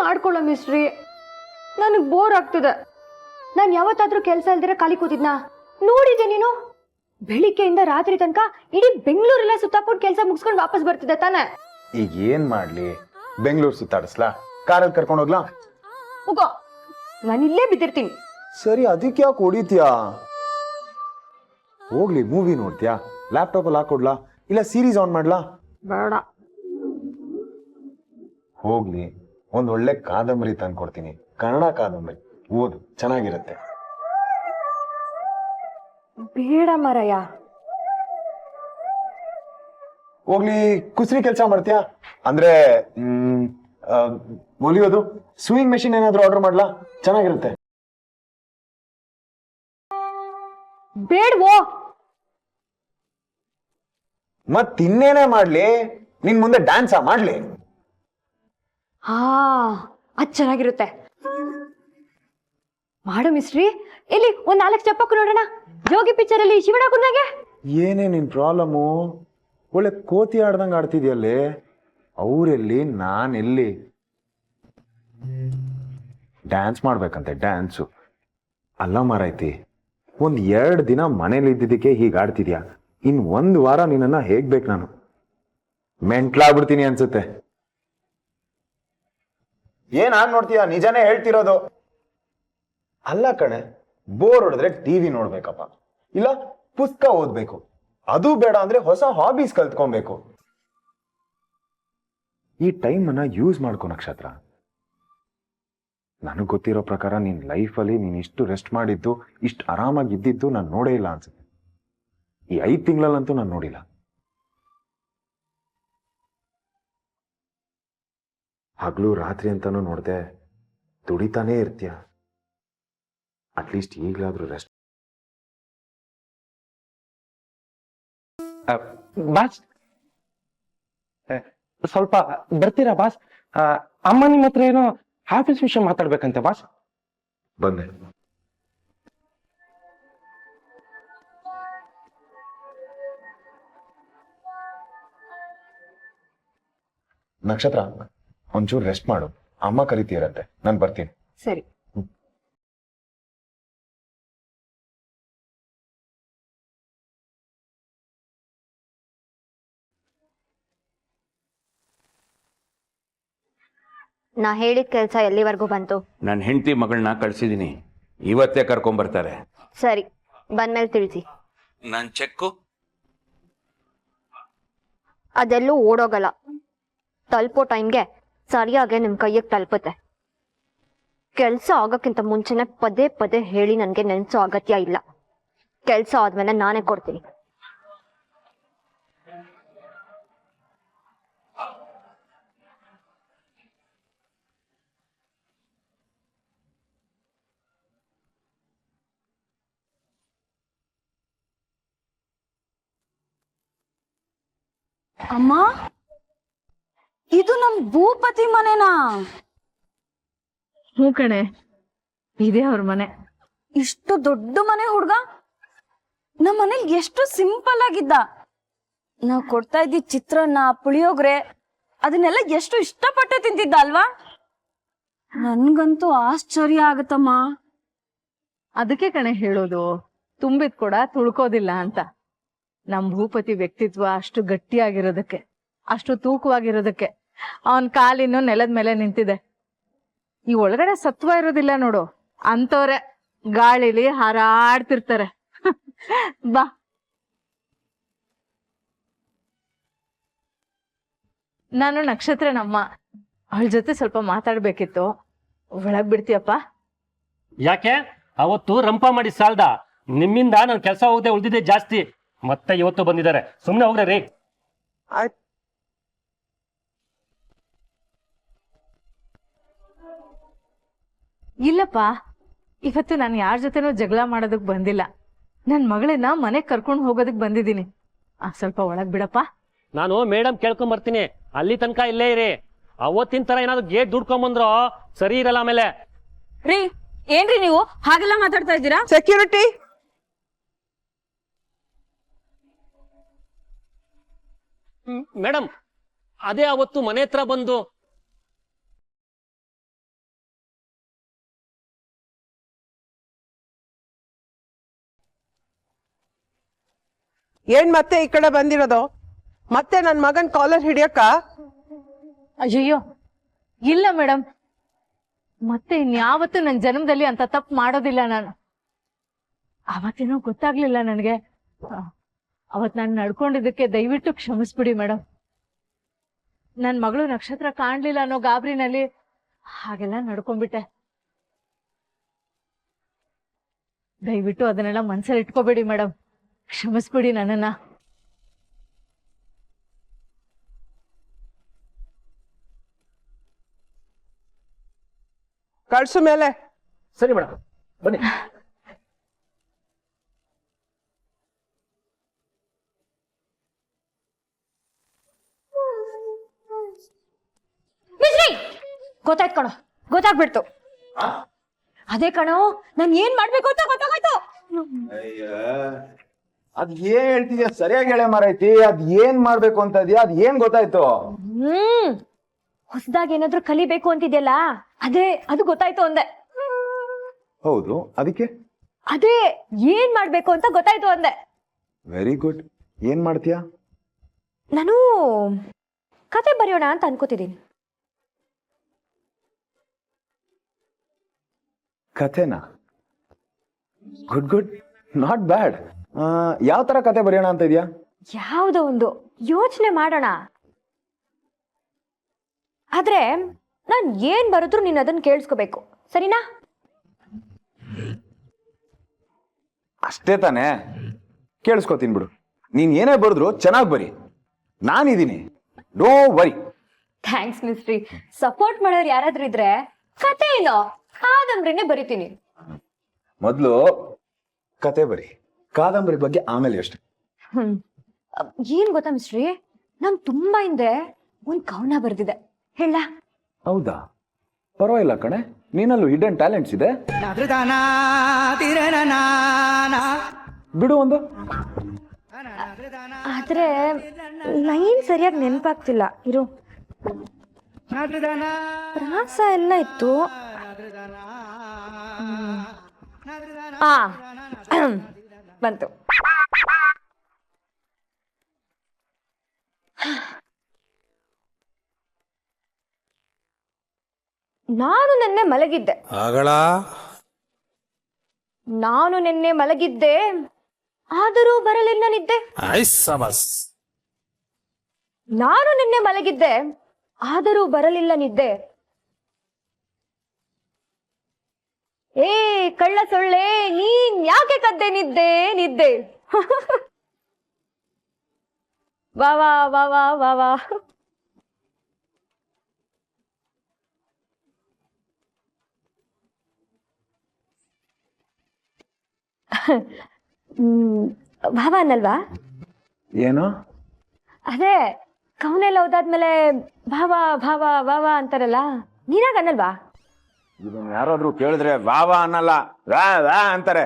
ಮಾಡ್ಕೊಳ್ಳೋ ಮಿಸ್ಟ್ರಿ. ನನಗೆ ಬೋರ್ ಆಗ್ತಿದೆ. ನಾನು ಯಾವತ್ತಾದ್ರೂ ಕೆಲಸ ಇಲ್ದಿರ ಖಾಲಿ ಕೂತಿದ್ನಾ? ನೋಡಿದ್ದೆ ನೀನು? ಬೆಳಿಗ್ಗೆಯಿಂದ ರಾತ್ರಿ ತನಕ ಇಡೀ ಬೆಂಗಳೂರೆಲ್ಲ ಸುತ್ತಾಕೊಂಡು ಕೆಲಸ ಮುಗಿಸ್ಕೊಂಡು ವಾಪಸ್ ಬರ್ತಿದ್ದೆ ತಾನೆ. ಈಗ ಏನ್ ಮಾಡ್ಲಿ? ಬೆಂಗಳೂರು ಸುತ್ತಾಡಿಸ್ಲಾ? ಕಾರಲ್ಲಿ ಕರ್ಕೊಂಡು ಹೋಗ್ಲಾ? ಹೋಗೋ, ನಾನು ಇಲ್ಲೇ ಬಿದ್ದಿರ್ತೀನಿ. ಸರಿ, ಅದಕ್ಕೆ ಯಾಕೆ ಹೊಡಿತೀಯಾ? ಹೋಗ್ಲಿ, ಮೂವಿ ನೋಡ್ತೀಯಾ? ಲ್ಯಾಪ್ಟಾಪ್ ಅಲ್ಲಿ ಹಾಕೊಡ್ಲಾ ಇಲ್ಲ ಸೀರೀಸ್ ಆನ್ ಮಾಡ್ಲಾ? ಬೇಡ. ಹೋಗ್ಲಿ, ಒಂದ್ ಒಳ್ಳೆ ಕಾದಂಬರಿ ತಂದ್ಕೊಡ್ತೀನಿ, ಕನ್ನಡ ಕಾದಂಬರಿ. ಓದು, ಚೆನ್ನಾಗಿರುತ್ತೆ. ಬೇಡ ಮರಯ್ಯ. ಹೋಗ್ಲಿ, ಕುಸ್ರಿ ಕೆಲಸ ಮಾಡ್ತೀಯಾ? ಅಂದ್ರೆ ಹೊಲಿಯೋದು, ಸ್ವಿಂಗ್ ಮೆಷಿನ್ ಏನಾದ್ರು ಆರ್ಡರ್ ಮಾಡ್ಲಾ? ಚೆನ್ನಾಗಿರುತ್ತೆ. ಬೇಡವೋ. ಮತ್ತಿನ್ನೇನೇ ಮಾಡ್ಲಿ? ನಿನ್ ಮುಂದೆ ಡ್ಯಾನ್ಸಾ ಮಾಡ್ಲಿ? ಹಾ, ಅದ್ ಚೆನ್ನಾಗಿರುತ್ತೆ. ಮಾಡು ಮಿಸ್ಟ್ರಿ. ಇಲ್ಲಿ ಒಂದ್ 4 ಚಪ್ಪಕ್ಕು ನೋಡೋಣ. ಜೋಗಿ ಪಿಕ್ಚರ್ ಅಲ್ಲಿ ಶಿವಣ್ಣ ಕುಂದಾಗೆ. ಏನೇ ನಿನ್ ಪ್ರಾಬ್ಲಮ್ಮು? ಒಳ್ಳೆ ಕೋತಿ ಆಡ್ದಂಗ ಆಡ್ತಿದ್ಯಲ್ಲಿ. ಅವ್ರೆಲ್ಲಿ, ನಾನೆಲ್ಲಿ? Dance ಮಾಡ್ಬೇಕಂತೆ, dance. ಅಲ್ಲ ಮಾರೈತಿ, 1-2 ದಿನ ಮನೇಲಿ ಇದ್ದಿದ್ದಕ್ಕೆ ಹೀಗೆ ಆಡ್ತಿದ್ಯಾ. ಇನ್ 1 ವಾರ ನಿನ್ನನ್ನ ಹೇಗ್ ಬೇಕು ನಾನು? ಮೆಂಟ್ಲಾಗ್ಬಿಡ್ತೀನಿ ಅನ್ಸುತ್ತೆ. ಏನ್ ಆಗ್ ನೋಡ್ತೀಯಾ? ನಿಜಾನೇ ಹೇಳ್ತಿರೋದು. ಅಲ್ಲ ಕಣೆ, ಬೋರ್ ಹೊಡೆದ್ರೆ ಟಿವಿ ನೋಡ್ಬೇಕಪ್ಪ, ಇಲ್ಲ ಪುಸ್ತಕ ಓದ್ಬೇಕು. ಅದು ಬೇಡ ಅಂದ್ರೆ ಹೊಸ ಹಾಬೀಸ್ ಕಲ್ತ್ಕೊಬೇಕು. ಈ ಟೈಮ್ ಅನ್ನ ಯೂಸ್ ಮಾಡ್ಕೊ ನಕ್ಷತ್ರ. ನನಗ್ ಗೊತ್ತಿರೋ ಪ್ರಕಾರ ನಿನ್ ಲೈಫಲ್ಲಿ ನೀನ್ ಇಷ್ಟು ರೆಸ್ಟ್ ಮಾಡಿದ್ದು, ಇಷ್ಟು ಆರಾಮಾಗಿ ಇದ್ದಿದ್ದು ನಾನು ನೋಡೇ ಇಲ್ಲ ಅನ್ಸುತ್ತೆ. ಈ 5 ತಿಂಗಳಲ್ಲಂತೂ ನಾನು ನೋಡಿಲ್ಲ. ಹಗಲು ರಾತ್ರಿ ಅಂತಾನು ನೋಡ್ದೆ ದುಡಿತಾನೇ ಇರ್ತೀಯ. At least ಈಗಲಾದ್ರೂ rest. ಬಾಸ್, ಸ್ವಲ್ಪ ಬರ್ತೀರಾ ಬಾಸ್? ಅಮ್ಮ ನಿಮ್ಮ ಹತ್ರ ಏನೋ ಆಫೀಸ್ ವಿಷಯ ಮಾತಾಡ್ಬೇಕಂತೆ ಬಾಸ್. ಬಂದೆ. ನಕ್ಷತ್ರ, ಒಂಚೂರು ರೆಸ್ಟ್ ಮಾಡು. ಅಮ್ಮ ಕರಿತೀರತ್ತೆ, ನಾನು ಬರ್ತೀನಿ. ಸರಿ. ನಾ ಹೇಳಿದ ಕೆಲಸ ಎಲ್ಲಿವರೆಗೂ ಬಂತು? ನನ್ನ ಹೆಂಡತಿ ಮಗಳನ್ನ ಕಳ್ಸಿದೀನಿ, ಇವತ್ತೇ ಕರ್ಕೊಂಡ್ಬರ್ತಾರೆ. ಸರಿ, ಬಂದ್ಮೇಲೆ ತಿಳಿಸಿ. ನನ್ನ ಚೆಕ್ಕು ಅದೆಲ್ಲೂ ಓಡೋಗಲ್ಲ. ತಲುಪೋ ಟೈಮ್ಗೆ ಸರಿಯಾಗಿ ನಿಮ್ ಕೈಗೆ ತಲುಪುತ್ತೆ. ಕೆಲ್ಸ ಆಗೋಕ್ಕಿಂತ ಮುಂಚೆನೆ ಪದೇ ಪದೇ ಹೇಳಿ ನನ್ಗೆ ನೆನ್ಸೋ ಅಗತ್ಯ ಇಲ್ಲ. ಕೆಲ್ಸ ಆದ್ಮೇಲೆ ನಾನೇ ಕೊಡ್ತೀನಿ. ಅಮ್ಮ, ಇದು ನಮ್ ಭೂಪತಿ ಮನೆನಾ? ಹ್ಞೂ ಕಣೆ, ಇದೇ ಅವ್ರ ಮನೆ. ಇಷ್ಟು ದೊಡ್ಡ ಮನೆ ಹುಡ್ಗ ನಮ್ಮ ಮನೇಲಿ ಎಷ್ಟು ಸಿಂಪಲ್ ಆಗಿದ್ದ. ನಾವ್ ಕೊಡ್ತಾ ಇದ್ದ ಚಿತ್ರಾನ್ನ, ಪುಳಿಯೋಗ್ರೆ ಅದನ್ನೆಲ್ಲ ಎಷ್ಟು ಇಷ್ಟಪಟ್ಟು ತಿಂತಿದ್ದ ಅಲ್ವಾ? ನನ್ಗಂತೂ ಆಶ್ಚರ್ಯ ಆಗತ್ತಮ್ಮ. ಅದಕ್ಕೆ ಕಣೆ ಹೇಳೋದು, ತುಂಬಿದ್ ಕೂಡ ತುಳ್ಕೋದಿಲ್ಲ ಅಂತ. ನಮ್ ಭೂಪತಿ ವ್ಯಕ್ತಿತ್ವ ಅಷ್ಟು ಗಟ್ಟಿಯಾಗಿರೋದಕ್ಕೆ, ಅಷ್ಟು ತೂಕವಾಗಿರೋದಕ್ಕೆ ಅವನ್ ಕಾಲಿನ್ನು ನೆಲದ ಮೇಲೆ ನಿಂತಿದೆ. ಈ ಒಳಗಡೆ ಸತ್ವ ಇರೋದಿಲ್ಲ ನೋಡು, ಅಂತವ್ರೆ ಗಾಳಿಲಿ ಹಾರಾಡ್ತಿರ್ತಾರೆ. ಬಾ. ನಾನು ನಕ್ಷತ್ರನಮ್ಮ, ಅವಳ ಜೊತೆ ಸ್ವಲ್ಪ ಮಾತಾಡ್ಬೇಕಿತ್ತು. ಒಳಗ್ ಬಿಡ್ತೀಯಪ್ಪ? ಯಾಕೆ? ಅವತ್ತು ರಂಪ ಮಾಡಿ ಸಾಲ್ದ, ನಿಮ್ಮಿಂದ ನನ್ ಕೆಲಸ ಹೋಗದೆ ಉಳಿದಿದೆ ಜಾಸ್ತಿ. ಮತ್ತೆ ಇವತ್ತು ಬಂದಿದ್ದಾರೆ, ಸುಮ್ನೆ ಹೋಗ್ರಿ. ಇಲ್ಲಪ್ಪ, ಇವತ್ತು ನಾನು ಯಾರ ಜೊತೆನೂ ಜಗಳ ಮಾಡೋದಕ್ ಬಂದಿಲ್ಲ. ನನ್ ಮಗಳನ್ನ ಮನೆಗ್ ಕರ್ಕೊಂಡು ಹೋಗೋದಕ್ ಬಂದಿದ್ದೀನಿ. ಸ್ವಲ್ಪ ಒಳಗ್ ಬಿಡಪ್ಪ. ನಾನು ಮೇಡಮ್ ಕೇಳ್ಕೊಂಡ್ ಬರ್ತೀನಿ, ಅಲ್ಲಿ ತನಕ ಇಲ್ಲೇ ಇರಿ. ಅವತ್ತಿನ ತರ ಏನಾದ್ರು ಗೇಟ್ ದುಡ್ಕೊಂಬಂದ್ರೋ ಸರಿ ಇರಲ್ಲ ಆಮೇಲೆ. ರೀ, ಏನ್ರಿ ನೀವು ಹಾಗೆಲ್ಲ ಮಾತಾಡ್ತಾ ಇದ್ದೀರಾ? ಸೆಕ್ಯೂರಿಟಿ, ಮೇಡಮ್, ಅದೇ ಅವತ್ತು ಮನೆ ಹತ್ರ ಬಂದು ಏನ್ ಮತ್ತೆ ಈ ಕಡೆ ಬಂದಿರೋದು? ಮತ್ತೆ ನನ್ ಮಗನ್ ಕಾಲರ್ ಹಿಡಿಯಕ್ಕ? ಅಯ್ಯಯ್ಯೋ ಇಲ್ಲ ಮೇಡಮ್, ಮತ್ತೆ ಇನ್ಯಾವತ್ತೂ ನನ್ನ ಜನ್ಮದಲ್ಲಿ ಅಂತ ತಪ್ಪು ಮಾಡೋದಿಲ್ಲ ನಾನು. ಅವತ್ತೇನೋ ಗೊತ್ತಾಗ್ಲಿಲ್ಲ ನನಗೆ. ಅವತ್ ನಾನು ನಡ್ಕೊಂಡಿದ್ದಕ್ಕೆ ದಯವಿಟ್ಟು ಕ್ಷಮಿಸ್ಬಿಡಿ ಮೇಡಮ್. ನನ್ನ ಮಗಳು ನಕ್ಷತ್ರ ಕಾಣ್ಲಿಲ್ಲ ಅನ್ನೋ ಗಾಬರಿನಲ್ಲಿ ಹಾಗೆಲ್ಲ ನಡ್ಕೊಂಡ್ಬಿಟ್ಟೆ. ದಯವಿಟ್ಟು ಅದನ್ನೆಲ್ಲ ಮನ್ಸಲ್ಲಿ ಇಟ್ಕೋಬೇಡಿ ಮೇಡಮ್, ಕ್ಷಮಿಸ್ಬಿಡಿ ನನ್ನನ್ನ. ಕಳ್ಸು ಮೇಲೆ. ಸರಿ ಮೇಡಮ್, ಬನ್ನಿ. ಗೊತ್ತಾಯ್ತು ಕಣೋ, ಗೊತ್ತಾಗ್ಬಿಡ್ತು. ಅದೇ ಕಣೋ, ನಾನ್ ಏನ್ ಮಾಡ್ಬೇಕು ಅಂತ ಗೊತ್ತಾಗೋಯ್ತು. ಅದ್ ಏನ್ ಹೇಳ್ತಿದ್ಯಾ ಸರಿಯಾಗಿ ಹೇಳೇ ಮಾರೈತಿ. ಅದ್ ಏನ್ ಮಾಡ್ಬೇಕು ಅಂತ ಇದೆಯಾ, ಅದ್ ಏನ್ ಗೊತ್ತಾಯ್ತು? ಹೊಸದಾಗಿ ಏನಾದ್ರೂ ಕಲಿಬೇಕು ಅಂತಿದ್ಯಲ್ಲ, ಅದು ಗೊತ್ತಾಯ್ತು ಅಂದೆ. ಹೌದು, ಅದಕ್ಕೆ ಅದೇ ಏನ್ ಮಾಡ್ಬೇಕು ಅಂತ ಗೊತ್ತಾಯ್ತು ಅಂದೆ. Very good. ಏನ್ ಮಾಡ್ತೀಯಾ? ನಾನು ಕತೆ ಬರೆಯೋಣ ಅಂತ ಅನ್ಕೋತಿದ್ದೀನಿ. ಕಥೆನಾ? Good good, not bad. ಯಾವ ತರ ಕತೆ ಬರೆಯೋಣ ಅಂತ ಇದೆಯಾ? ಯಾವುದೋ ಒಂದು ಯೋಚನೆ ಮಾಡೋಣ. ಆದ್ರೆ ನಾನ್ ಏನ್ ಬರೆದ್ರು ನೀನ್ ಅದನ್ನ ಕೇಳಿಸ್ಕೋಬೇಕು, ಸರಿನಾ? ಅಷ್ಟೇ ತಾನೇ, ಕೇಳಿಸ್ಕೊತೀನಿ ಬಿಡು. ನೀನ್ ಏನೇ ಬರೆದ್ರು ಚೆನ್ನಾಗಿ ಬರಿ, ನಾನಿದ್ದೀನಿ, ಡೋ ವರಿ. Thanks mystery. ಸಪೋರ್ಟ್ ಮಾಡೋರು ಯಾರಾದ್ರೂ ಇದ್ರೆ ಕತೆ ಏನೋ ಕಾದಂಬರಿನೇ ಬರಿತೀನಿ. ಮೊದ್ಲು ಕತೆ ಬರಿ, ಕಾದಂಬರಿ ಬಗ್ಗೆ ಆಮೇಲೆ ಯೋಚನೆ. ಏನ್ ಗೊತ್ತಾ ಮಿಸ್ಟ್ರಿ, ನಮ್ ತುಂಬಾ ಹಿಂದೆ ಒಂದ್ ಕವನ ಬರ್ದಿದೆ, ಹೇಳ? ಹೌದಾ? ಪರವಾಗಿಲ್ಲ ಕಣೆ, ನೀನಲ್ಲೂ ಹಿಡನ್ ಟ್ಯಾಲೆಂಟ್ಸ್ ಇದೆ. ಬಿಡು ಒಂದು. ಆದ್ರೆ ಲೈನ್ ಸರಿಯಾಗಿ ನೆನಪಾಗ್ತಿಲ್ಲ, ಇರು. ಪ್ರಾಸ ಎಲ್ಲ ಇತ್ತು. ಆ ಬಂತು. ನಾನು ನಿನ್ನೆ ಮಲಗಿದ್ದೆ. ನಾನು ನಿನ್ನೆ ಮಲಗಿದ್ದೆ, ಆದರೂ ಬರಲಿಲ್ಲ ನಿದ್ದೆ. ನಾನು ನಿನ್ನೆ ಮಲಗಿದ್ದೆ, ಆದರೂ ಬರಲಿಲ್ಲ ನಿದ್ದೆ. ಏ ಕಳ್ಳ ಸೊಳ್ಳೆ, ನೀನ್ ಯಾಕೆ ಕದ್ದೆ ನಿದ್ದೆ ನಿದ್ದೆ? ವಾ ವಾ ವಾ ವಾ ವಾ ವಾ. ಭಾವ ಅನ್ನಲ್ವಾ? ಏನು? ಅದೇ ಕವನೆಲ್ಲ ಓದಾದ್ಮೇಲೆ ಭಾವ ಭಾವ ಭಾವ ಅಂತಾರಲ್ಲ, ನೀನಾಗ ಅನ್ನಲ್ವಾ? ಇದನ್ನ ಯಾರಾದ್ರೂ ಕೇಳಿದ್ರೆ ವಾ ಅನ್ನಲ್ಲ, ವಾ ವಾ ಅಂತಾರೆ.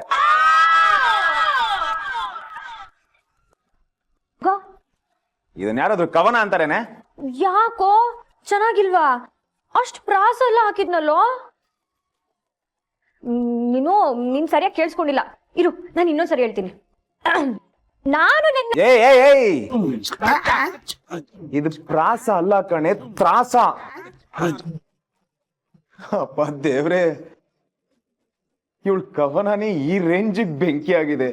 ಇದನ್ನ ಯಾರಾದ್ರೂ ಕವನ ಅಂತಾರೇನೆ? ಯಾಕೋ ಚೆನ್ನಾಗಿಲ್ವಾ? ಅಷ್ಟ್ ಪ್ರಾಸ ಎಲ್ಲ ಹಾಕಿದ್ನಲ್ಲೋ. ನೀನ್ ಸರಿಯಾಗಿ ಕೇಳಿಸ್ಕೊಂಡಿಲ್ಲ, ಇರು ನಾನು ಇನ್ನೊಂದ್ಸರಿ ಹೇಳ್ತೀನಿ. ನಾನು ಇದು ಪ್ರಾಸ ಅಲ್ಲ ಕಣೆ, ತ್ರಾಸ. ಅಪ್ಪ ದೇವ್ರೆ, ಇವಳು ಕವನನೇ ಈ ರೇಂಜಿಗೆ ಬೆಂಕಿ ಆಗಿದೆ.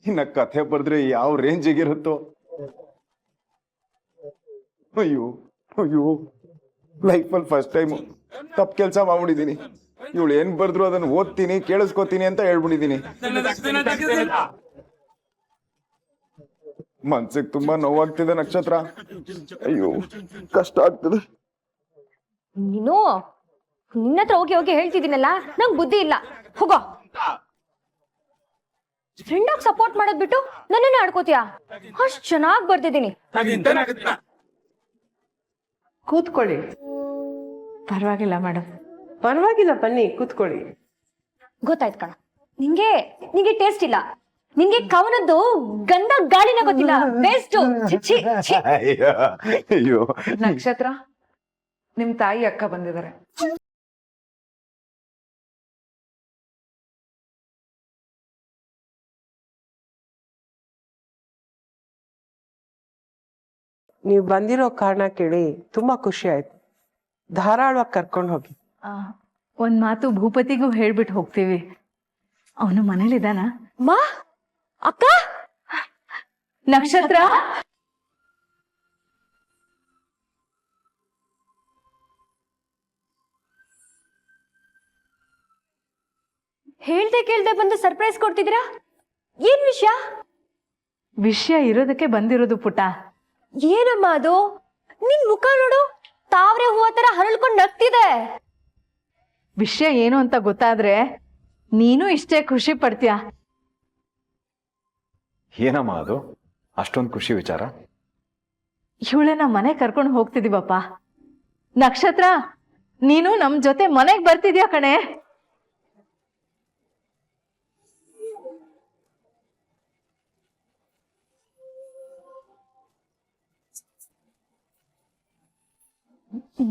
ಇನ್ನ ಕಥೆ ಬರೆದ್ರೆ ಯಾವ ರೇಂಜಿಗಿರುತ್ತೋ. ಅಯ್ಯೋ ಅಯ್ಯೋ, ಲೈಫಲ್ಲಿ ಫಸ್ಟ್ ಟೈಮ್ ತಪ್ಪು ಕೆಲಸ ಮಾಡ್ಬಿಟ್ಟಿದ್ದೀನಿ. ಇವಳು ಏನ್ ಬರೆದ್ರು ಅದನ್ನ ಓದ್ತೀನಿ, ಕೇಳಿಸ್ಕೊತೀನಿ ಅಂತ ಹೇಳ್ಬಿಟ್ಟಿದ್ದೀನಿ. ಮನ್ಸಿಗೆ ತುಂಬಾ ನೋವಾಗ್ತಿದೆ ನಕ್ಷತ್ರ. ಅಯ್ಯೋ ಕಷ್ಟ ಆಗ್ತದೆ. ನೀನು ನಿನ್ನತ್ರ ಹೋಗಿ ಹೋಗಿ ಹೇಳ್ತಿದ್ದೀನಲ್ಲ, ನಂಗ್ ಬುದ್ಧಿ ಇಲ್ಲ. ಹೋಗೋ. ಫ್ರೆಂಡ್ ಆಗಿ ಸಪೋರ್ಟ್ ಮಾಡೋದ್ ಬಿಟ್ಟು ನನ್ನನ್ನೇ ಆಡ್ಕೋತೀಯ? ಅಷ್ಟ್ ಚೆನ್ನಾಗ್ ಬರ್ದಿದ್ದೀನಿ. ಕೂತ್ಕೊಳ್ಳಿ. ಪರವಾಗಿಲ್ಲ ಮೇಡಮ್. ಪರವಾಗಿಲ್ಲ, ಬನ್ನಿ ಕೂತ್ಕೊಳ್ಳಿ. ಗೊತ್ತಾಯ್ತು ಕಣ, ನಿಂಗೆ ಟೇಸ್ಟ್ ಇಲ್ಲ. ನಿಂಗೆ ಕವನದ್ದು ಗಂಧ ಗಾಳಿನ ಗೊತ್ತಿಲ್ಲ. ಬೇಸ್ಟ್. ಅಯ್ಯೋ ನಕ್ಷತ್ರ, ನಿಮ್ ತಾಯಿ ಅಕ್ಕ ಬಂದಿದ್ದಾರೆ. ನೀವು ಬಂದಿರೋ ಕಾರಣ ಕೇಳಿ ತುಂಬಾ ಖುಷಿ ಆಯ್ತು. ಧಾರಾಳವಾಗಿ ಕರ್ಕೊಂಡು ಹೋಗಿ. ಒಂದ್ ಮಾತು ಭೂಪತಿಗೂ ಹೇಳ್ಬಿಟ್ಟು ಹೋಗ್ತೀವಿ. ಅವನು ಮನೇಲಿದ್ದಾನ? ಮಾ ಅಕ್ಕ ನಕ್ಷತ್ರ, ಹೇಳ್ದೆ ಕೇಳ್ದೆ ಬಂದು ಸರ್ಪ್ರೈಸ್ ಕೊಡ್ತಿದ್ದೀರಾ? ಏನ್ ವಿಷಯ? ವಿಷಯ ಇರೋದಕ್ಕೆ ಬಂದಿರೋದು ಪುಟ. ಏನಮ್ಮ ಅದು? ನಿನ್ ಮುಖ ನೋಡು, ತಾವ್ರೆ ಹೂವ ತರ ಹರಳ್ಕೊಂಡ್ ನಗ್ತಿದೆ. ವಿಷಯ ಏನು ಅಂತ ಗೊತ್ತಾದ್ರೆ ನೀನು ಇಷ್ಟೇ ಖುಷಿ ಪಡ್ತೀಯ. ಏನಮ್ಮ ಅದು ಅಷ್ಟೊಂದು ಖುಷಿ ವಿಚಾರ? ಇವಳನ್ನ ಮನೆ ಕರ್ಕೊಂಡು ಹೋಗ್ತಿದೀವಪ್ಪ. ನಕ್ಷತ್ರ, ನೀನು ನಮ್ ಜೊತೆ ಮನೆಗ್ ಬರ್ತಿದ್ಯಾ ಕಣೆ.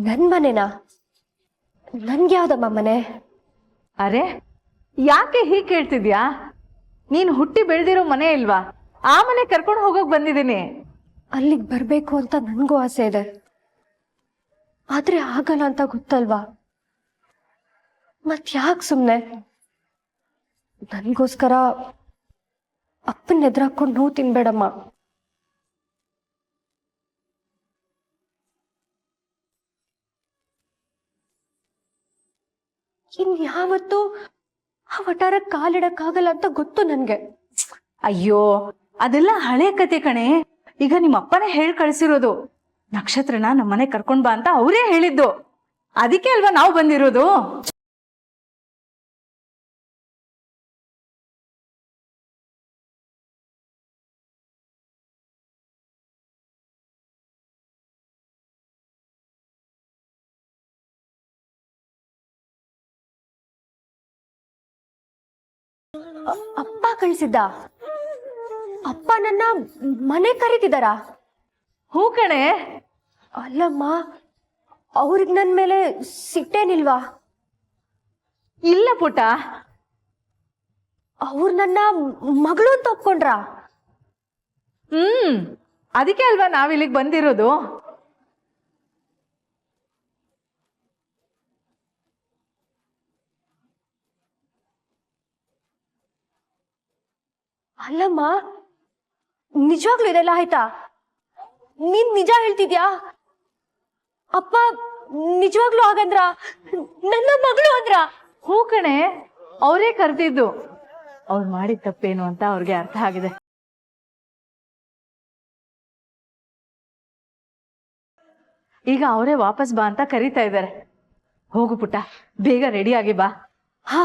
ನನ್ ಮನೆನಾ? ನನ್ಗೆ ಯಾವ್ದಮ್ಮ ಮನೆ? ಅರೆ, ಯಾಕೆ ಹೀಗೆ ಕೇಳ್ತಿದ್ಯಾ? ನೀನ್ ಹುಟ್ಟಿ ಬೆಳೆದಿರೋ ಮನೆ ಇಲ್ವಾ? ಆ ಮನೆ ಕರ್ಕೊಂಡು ಹೋಗೋಕ್ ಬಂದಿದ್ದೀನಿ. ಅಲ್ಲಿಗೆ ಬರ್ಬೇಕು ಅಂತ ನನ್ಗೂ ಆಸೆ ಇದೆ, ಆದ್ರೆ ಆಗಲ್ಲ ಅಂತ ಗೊತ್ತಲ್ವಾ? ಮತ್ ಯಾಕೆ ಸುಮ್ನೆ? ನನ್ಗೋಸ್ಕರ ಅಪ್ಪನ ಎದುರಾಕೊಂಡು ನೋವು ತಿನ್ಬೇಡಮ್ಮ. ಇನ್ಯಾವತ್ತೂ ಆ ವಟಾರ ಕಾಲಿಡಕ್ಕಾಗಲ್ಲ ಅಂತ ಗೊತ್ತು ನನ್ಗೆ. ಅಯ್ಯೋ, ಅದೆಲ್ಲ ಹಳೆ ಕತೆ ಕಣೆ. ಈಗ ನಿಮ್ಮ ಅಪ್ಪನೇ ಹೇಳಿ ಕಳ್ಸಿರೋದು. ನಕ್ಷತ್ರನ ನಮ್ಮನೆ ಕರ್ಕೊಂಡ್ ಬಾ ಅಂತ ಅವರೇ ಹೇಳಿದ್ದು. ಅದಕ್ಕೆ ಅಲ್ವಾ ನಾವು ಬಂದಿರೋದು. ಅಪ್ಪ ಕಳಿಸಿದ್ದ? ಅಪ್ಪ ನನ್ನ ಮನೆ ಕರೀತಿದಾರ? ಹೂ ಕಣೆ. ಅಲ್ಲಮ್ಮ, ಅವ್ರಿಗೆ ನನ್ ಮೇಲೆ ಸಿಟ್ಟೇನಿಲ್ವಾ? ಇಲ್ಲ ಪುಟ, ಅವ್ರು ನನ್ನ ಮಗಳು ಅಂತ ಒಪ್ಕೊಂಡ್ರ? ಅದಕ್ಕೆ ಅಲ್ವಾ ನಾವಿಲ್ಲಿಗೆ ಬಂದಿರೋದು. ಅಲ್ಲಮ್ಮ, ನಿಜವಾಗ್ಲೂ ಇದೆಲ್ಲ ಆಯ್ತಾ? ನೀನ್ ನಿಜ ಹೇಳ್ತಿದ್ಯಾ? ಅಪ್ಪ ನಿಜವಾಗ್ಲೂ ಹಾಗಂದ್ರ? ನನ್ನ ಮಗಳು ಅಂದ್ರ? ಹೂ ಕಣೆ, ಅವರೇ ಕರ್ದಿದ್ದು. ಅವ್ರು ಮಾಡಿದ ತಪ್ಪೇನು ಅಂತ ಅವ್ರಿಗೆ ಅರ್ಥ ಆಗಿದೆ. ಈಗ ಅವರೇ ವಾಪಸ್ ಬಾ ಅಂತ ಕರೀತಾ ಇದ್ದಾರೆ. ಹೋಗು ಪುಟ್ಟ, ಬೇಗ ರೆಡಿ ಆಗಿ ಬಾ. ಹಾ,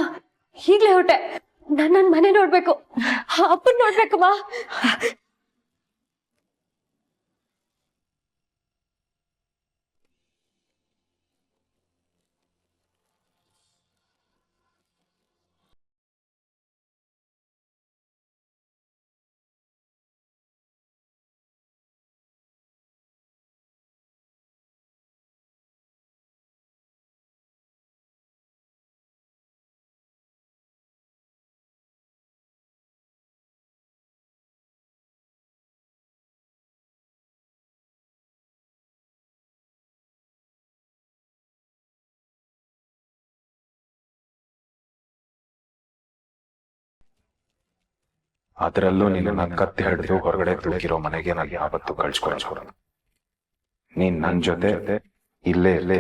ಈಗ್ಲೇ ಹೊಟ್ಟೆ. ನನ್ನ ಮನೆ ನೋಡ್ಬೇಕು, ಅಪ್ಪನ್ ನೋಡ್ಬೇಕಮ್ಮ. ಅದರಲ್ಲೂ ನಿನ್ನ ಕತ್ತಿ ಹಿಡಿದು ಹೊರಗಡೆ ತುಳುಕಿರೋ ಮನೆಗೆ ನಾನು ಯಾವತ್ತೂ ಕಳ್ಸ್ಕೊಡಲ್ಲ. ನೀನ್ ನನ್ನ ಜೊತೆ ಇಲ್ಲೇ ಇಲ್ಲೇ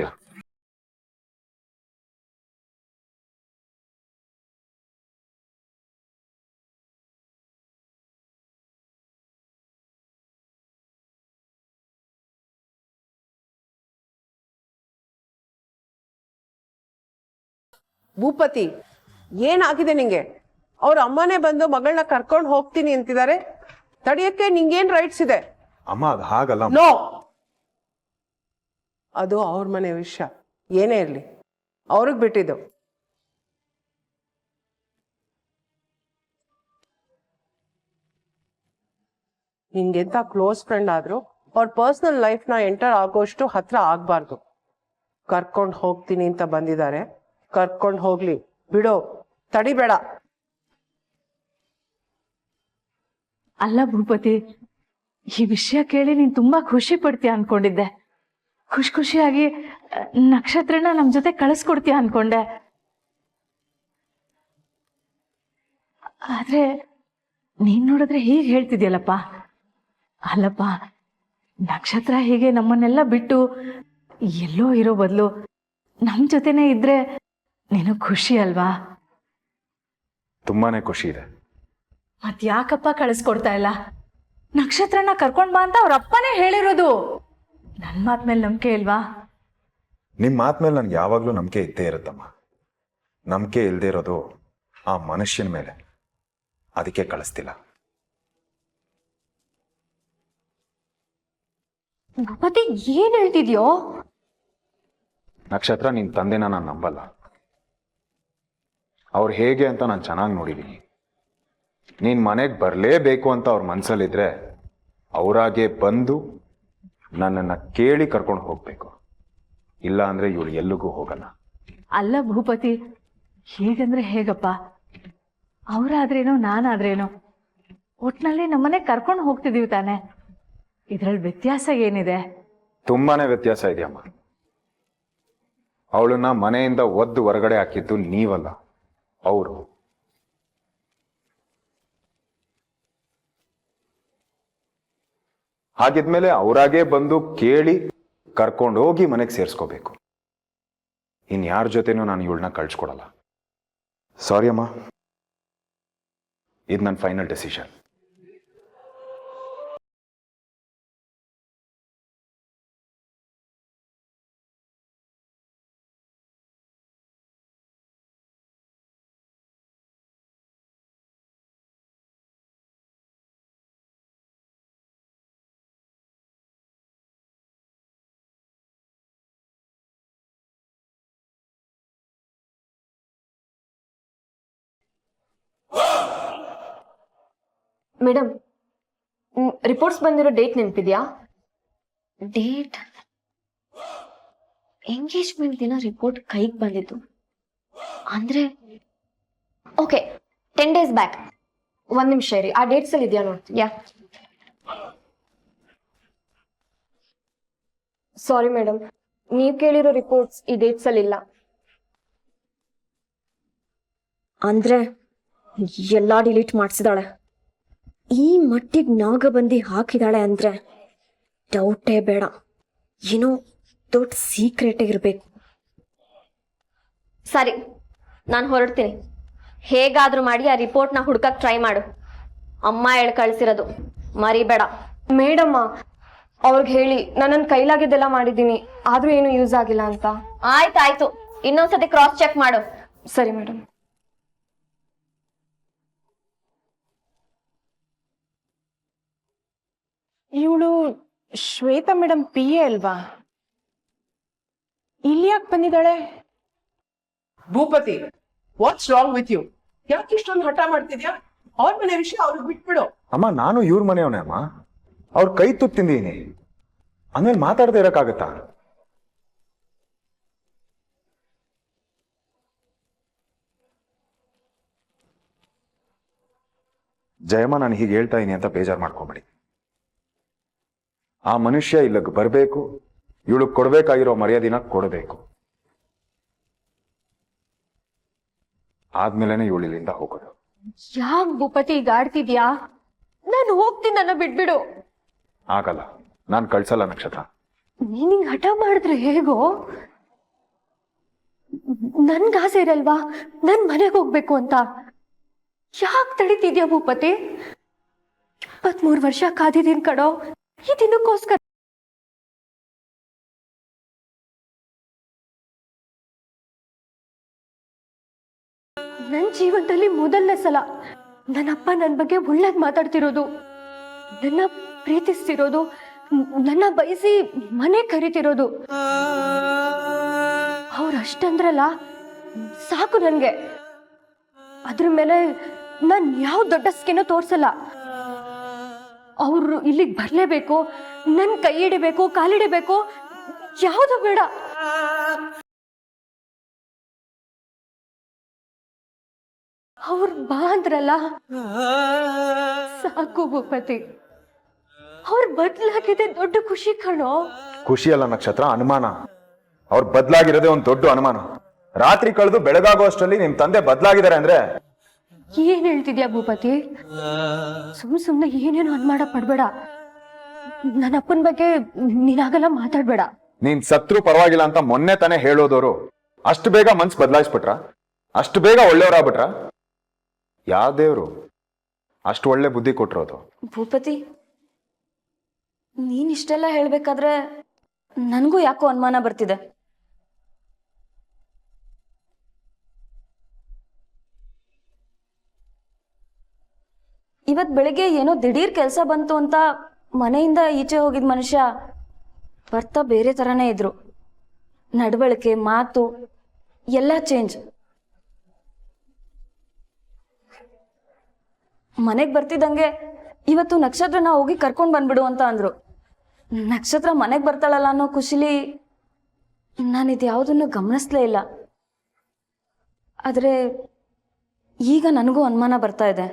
ಭೂಪತಿ, ಏನಾಗಿದೆ ನಿಂಗೆ? ಅವ್ರ ಅಮ್ಮನೇ ಬಂದು ಮಗಳನ್ನ ಕರ್ಕೊಂಡು ಹೋಗ್ತೀನಿ ಅಂತಿದ್ದಾರೆ. ತಡಿಯಕ್ಕೆ ನಿಂಗೇನ್ ರೈಟ್ಸ್ ಇದೆ? ಅಮ್ಮ, ಅದು ಹಾಗಲ್ಲ. ನೋ, ಅದು ಅವ್ರ ಮನೆ ವಿಷಯ. ಏನೇ ಇರ್ಲಿ, ಅವ್ರಿಗೆ ಬಿಟ್ಟಿದ್ದು. ನಿಂಗೆಂತ ಕ್ಲೋಸ್ ಫ್ರೆಂಡ್ ಆದ್ರೂ ಅವ್ರ ಪರ್ಸನಲ್ ಲೈಫ್ನ ಎಂಟರ್ ಆಗೋಷ್ಟು ಹತ್ರ ಆಗ್ಬಾರ್ದು. ಕರ್ಕೊಂಡು ಹೋಗ್ತೀನಿ ಅಂತ ಬಂದಿದ್ದಾರೆ, ಕರ್ಕೊಂಡು ಹೋಗ್ಲಿ ಬಿಡೋ, ತಡಿಬೇಡ. ಅಲ್ಲ ಭೂಪತಿ, ಈ ವಿಷಯ ಕೇಳಿ ನೀನ್ ತುಂಬಾ ಖುಷಿ ಪಡ್ತೀಯ ಅನ್ಕೊಂಡಿದ್ದೆ. ಖುಷಿಯಾಗಿ ನಕ್ಷತ್ರನ ನಮ್ ಜೊತೆ ಕಳಿಸ್ಕೊಡ್ತೀಯ ಅನ್ಕೊಂಡೆ. ಆದ್ರೆ ನೀನ್ ನೋಡಿದ್ರೆ ಹೀಗೆ ಹೇಳ್ತಿದ್ಯಲ್ಲಪ್ಪ. ಅಲ್ಲಪ್ಪ, ನಕ್ಷತ್ರ ಹೀಗೆ ನಮ್ಮನ್ನೆಲ್ಲ ಬಿಟ್ಟು ಎಲ್ಲೋ ಇರೋ ಬದಲು ನಮ್ ಜೊತೆನೆ ಇದ್ರೆ ನಿನಗ್ ಖುಷಿ ಅಲ್ವಾ? ತುಂಬಾನೇ ಖುಷಿ ಇದೆ. ಮತ್ ಯಾಕಪ್ಪ ಕಳಿಸ್ಕೊಡ್ತಾ ಇಲ್ಲ? ನಕ್ಷತ್ರನ ಕರ್ಕೊಂಡ್ ಬಾ ಅಂತ ಅವ್ರ ಅಪ್ಪನೇ ಹೇಳಿರೋದು. ನನ್ ಮಾತ್ ಮೇಲೆ ನಂಬಿಕೆ ಇಲ್ವಾ? ನಿಮ್ಮ ಮಾತ್ ಮೇಲೆ ನನ್ಗೆ ಯಾವಾಗ್ಲೂ ನಂಬಿಕೆ ಇದ್ದೇ ಇರುತ್ತಮ್ಮ. ನಂಬಿಕೆ ಇಲ್ದೇ ಇರೋದು ಆ ಮನುಷ್ಯನ ಮೇಲೆ, ಅದಕ್ಕೆ ಕಳಿಸ್ತಿಲ್ಲ. ಭೂಪತಿ ಏನ್ ಹೇಳ್ತಿದ್ಯೋ? ನಕ್ಷತ್ರ, ನಿನ್ ತಂದೆನ ನಾನು ನಂಬಲ್ಲ. ಅವ್ರು ಹೇಗೆ ಅಂತ ನಾನು ಚೆನ್ನಾಗಿ ನೋಡಿದ್ದೀನಿ. ನೀನ್ ಮನೆಗೆ ಬರಲೇಬೇಕು ಅಂತ ಅವ್ರ ಮನ್ಸಲ್ಲಿದ್ರೆ ಅವರಾಗೆ ಬಂದು ನನ್ನನ್ನ ಕೇಳಿ ಕರ್ಕೊಂಡು ಹೋಗ್ಬೇಕು. ಇಲ್ಲ ಅಂದ್ರೆ ಇವಳು ಎಲ್ಲಿಗೂ ಹೋಗಲ್ಲ. ಅಲ್ಲ ಭೂಪತಿ, ಹೇಗಂದ್ರೆ ಹೇಗಪ್ಪ? ಅವ್ರಾದ್ರೇನೋ ನಾನಾದ್ರೇನೋ ಒಟ್ನಲ್ಲಿ ನಮ್ಮನೆ ಕರ್ಕೊಂಡು ಹೋಗ್ತಿದೀವಿ ತಾನೆ. ಇದ್ರಲ್ಲಿ ವ್ಯತ್ಯಾಸ ಏನಿದೆ? ತುಂಬಾನೇ ವ್ಯತ್ಯಾಸ ಇದೆಯಮ್ಮ. ಅವಳನ್ನ ಮನೆಯಿಂದ ಒದ್ದು ಹೊರಗಡೆ ಹಾಕಿದ್ದು ನೀವಲ್ಲ, ಅವರು. ಹಾಗಿದ್ಮೇಲೆ ಅವರಾಗೆ ಬಂದು ಕೇಳಿ ಕರ್ಕೊಂಡು ಹೋಗಿ ಮನೆಗೆ ಸೇರಿಸ್ಕೋಬೇಕು. ಇನ್ಯಾರ ಜೊತೆನೂ ನಾನು ಇವಳನ್ನ ಕಳ್ಸ್ಕೊಡಲ್ಲ. ಸಾರಿ ಅಮ್ಮ, ಇದು ನನ್ನ ಫೈನಲ್ ಡೆಸಿಷನ್. ಮೇಡಮ್, ರಿಪೋರ್ಟ್ಸ್ ಬಂದಿರೋ ಡೇಟ್ ನೆನಪಿದ್ಯಾ? ಡೇಟ್ ಎಂಗೇಜ್ಮೆಂಟ್ ದಿನ ರಿಪೋರ್ಟ್ ಕೈಗೆ ಬಂದಿದ್ದು ಅಂದ್ರೆ ಓಕೆ 10 days ಬ್ಯಾಕ್. ಒಂದ್ ನಿಮಿಷ ಇರಿ, ಆ ಡೇಟ್ಸ್ ಅಲ್ಲಿ ಇದೆಯಾ ನೋಡ್ತೀನಿ. ಯಾ, ಸಾರಿ ಮೇಡಮ್, ನೀವು ಕೇಳಿರೋ ರಿಪೋರ್ಟ್ಸ್ ಈ ಡೇಟ್ಸ್ ಅಲ್ಲಿ ಇಲ್ಲ. ಅಂದ್ರೆ ಎಲ್ಲಾ ಡಿಲೀಟ್ ಮಾಡಿಸಿದಾಳೆ. ಈ ಮಟ್ಟಿಗೆ ನಾಗಬಂದಿ ಹಾಕಿದಾಳೆ ಅಂದ್ರೆ ಡೌಟೇ ಬೇಡ. ಏನೋ ದೊಡ್ಡ ಸೀಕ್ರೆಟ್ ಇರಬೇಕು. ಸರಿ, ನಾನು ಹೊರಡ್ತೀನಿ. ಹೇಗಾದ್ರೂ ಮಾಡಿ ಆ ರಿಪೋರ್ಟ್ನ ಹುಡ್ಕಕ್ ಟ್ರೈ ಮಾಡು. ಅಮ್ಮ ಹೇಳಿ ಕಳ್ಸಿರೋದು ಮರಿಬೇಡ. ಮೇಡಮ್ಮ, ಅವ್ರಿಗೆ ಹೇಳಿ ನನ್ನನ್ನು ಕೈಲಾಗಿದ್ದೆಲ್ಲ ಮಾಡಿದ್ದೀನಿ, ಆದ್ರೂ ಏನು ಯೂಸ್ ಆಗಿಲ್ಲ ಅಂತ. ಆಯ್ತಾಯ್ತು, ಇನ್ನೊಂದ್ಸತಿ ಕ್ರಾಸ್ ಚೆಕ್ ಮಾಡು. ಸರಿ ಮೇಡಮ್. ಇವಳು ಶ್ವೇತಾ ಮೇಡಮ್ PA ಅಲ್ವಾ? ಇಲ್ಲಿ ಯಾಕೆ ಬಂದಿದ್ದಾಳೆ? ಭೂಪತಿ, ವಾಟ್ಸ್ ರಾಂಗ್ ವಿತ್ ಯು? ಯಾಕೆ ಇಷ್ಟೊಂದು ಹಠ ಮಾಡ್ತಿದ್ಯಾ? ಅವ್ರ ಮನೆ ವಿಷಯ ಅವ್ರಿಗೆ ಬಿಟ್ಬಿಡು. ಅಮ್ಮ, ನಾನು ಇವ್ರ ಮನೆಯವನೇ ಅಮ್ಮ. ಅವ್ರ ಕೈ ತುತ್ತು ತಿಂದೀನಿ, ಆಮೇಲೆ ಮಾತಾಡದೆ ಇರಕ್ಕಾಗತ್ತಾ? ಜಯಮ್ಮ, ನಾನು ಹೀಗೆ ಹೇಳ್ತಾ ಇದೀನಿ ಅಂತ ಬೇಜಾರು ಮಾಡ್ಕೊಂಬೇಡಿ. ಆ ಮನುಷ್ಯ ಇಲ್ಲಿಗೆ ಬರಬೇಕು, ಇವಳು ಕೊಡ್ಬೇಕಾಗಿರೋ ಮರ್ಯಾದಿನ ಕೊಡಬೇಕು. ಆದ್ಮೇಲೆನೆ ಇವಳು ಇಲ್ಲಿಂದ ಹೋಗೋದು. ಯಾಕೆ ಭೂಪತಿ ಈಗ ಆಡ್ತಿದ್ಯಾ? ನಾನು ಹೋಗ್ತೀನಿ, ನನ್ನ ಬಿಟ್ಬಿಡು. ಆಗಲ್ಲ, ನಾನು ಕಳ್ಸಲ್ಲ ನಕ್ಷತ್ರ. ನೀನ್ ಹಠ ಮಾಡಿದ್ರೆ ಹೇಗೋ? ನನ್ಗೆ ಆಸೆ ಇರಲ್ವಾ ನನ್ ಮನೆಗೆ ಹೋಗ್ಬೇಕು ಅಂತ? ಯಾಕೆ ತಡೀತಿದ್ಯಾ ಭೂಪತಿ? 23 ವರ್ಷ ಕಾದಿದ್ದೀನಿ ಕಡೋ ಈ ದಿನಕ್ಕೋಸ್ಕರ. ನನ್ನ ಜೀವನದಲ್ಲಿ ಮೊದಲನೇ ಸಲ ನನ್ನಪ್ಪ ನನ್ನ ಬಗ್ಗೆ ಒಳ್ಳೆದ್ ಮಾತಾಡ್ತಿರೋದು, ನನ್ನ ಪ್ರೀತಿಸ್ತಿರೋದು, ನನ್ನ ಬಯಸಿ ಮನೆ ಕರಿತಿರೋದು. ಅವ್ರು ಅಷ್ಟಂದ್ರಲ್ಲ ಸಾಕು ನನ್ಗೆ. ಅದ್ರ ಮೇಲೆ ನಾನ್ ಯಾವ ದೊಡ್ಡ ಸ್ಕಿನ್ನೂ ತೋರ್ಸಲ್ಲ. ಅವ್ರು ಇಲ್ಲಿಗೆ ಬರ್ಲೇಬೇಕು, ನನ್ ಕೈ ಹಿಡಿಬೇಕು, ಕಾಲಿಡಿಬೇಕು, ಯಾವುದು ಬೇಡ. ಅವ್ರು ಬಾ ಅಂದ್ರಲ್ಲ ಸಾಕು ಭೂಪತಿ. ಅವ್ರ ಅವ್ರು ಬದಲಾಗಿದೆ ದೊಡ್ಡ ಖುಷಿ ಕಣೋ. ಖುಷಿ ಅಲ್ಲ ನಕ್ಷತ್ರ, ಅನುಮಾನ. ಅವ್ರು ಬದಲಾಗಿರೋದೇ ಒಂದು ದೊಡ್ಡ ಅನುಮಾನ. ರಾತ್ರಿ ಕಳೆದು ಬೆಳಗಾಗೋ ಅಷ್ಟರಲ್ಲಿ ನಿಮ್ ತಂದೆ ಬದಲಾಗಿದ್ದಾರೆ ಅಂದ್ರೆ ಏನ್ ಹೇಳ್ತಿದ್ಯಾ ಭೂಪತಿ? ಸುಮ್ನೆ ಏನೇನು ಅನ್ಮಾಡ ಪಡ್ಬೇಡ. ನನ್ನ ಅಪ್ಪನ ಬಗ್ಗೆ ನೀನಾಗೆಲ್ಲ ಮಾತಾಡ್ಬೇಡ. ನೀನ್ ಸತ್ರು ಪರವಾಗಿಲ್ಲ ಅಂತ ಮೊನ್ನೆ ತಾನೇ ಹೇಳೋದವರು ಅಷ್ಟು ಬೇಗ ಮನ್ಸು ಬದಲಾಯಿಸ್ಬಿಟ್ರ? ಅಷ್ಟು ಬೇಗ ಒಳ್ಳೆಯವರಾಗ್ಬಿಟ್ರ? ಯಾವ ದೇವ್ರು ಅಷ್ಟು ಒಳ್ಳೆ ಬುದ್ಧಿ ಕೊಟ್ಟಿರೋದು? ಭೂಪತಿ, ನೀನ್ ಇಷ್ಟೆಲ್ಲ ಹೇಳ್ಬೇಕಾದ್ರೆ ನನಗೂ ಯಾಕೋ ಅನುಮಾನ ಬರ್ತಿದೆ. ಇವತ್ ಬೆಳಿಗ್ಗೆ ಏನೋ ದಿಢೀರ್ ಕೆಲಸ ಬಂತು ಅಂತ ಮನೆಯಿಂದ ಈಚೆ ಹೋಗಿದ್ ಮನುಷ್ಯ ಬರ್ತಾ ಬೇರೆ ತರನೇ ಇದ್ರು. ನಡವಳಿಕೆ, ಮಾತು ಎಲ್ಲ ಚೇಂಜ್. ಮನೆಗೆ ಬರ್ತಿದ್ದಂಗೆ ಇವತ್ತು ನಕ್ಷತ್ರನ ಹೋಗಿ ಕರ್ಕೊಂಡು ಬಂದ್ಬಿಡು ಅಂತ ಅಂದ್ರು. ನಕ್ಷತ್ರ ಮನೆಗೆ ಬರ್ತಾಳಲ್ಲ ಅನ್ನೋ ಖುಷಿಲಿ ನಾನು ಇದ್ಯಾವುದನ್ನು ಗಮನಿಸ್ಲೇ ಇಲ್ಲ. ಆದರೆ ಈಗ ನನಗೂ ಅನುಮಾನ ಬರ್ತಾ ಇದೆ.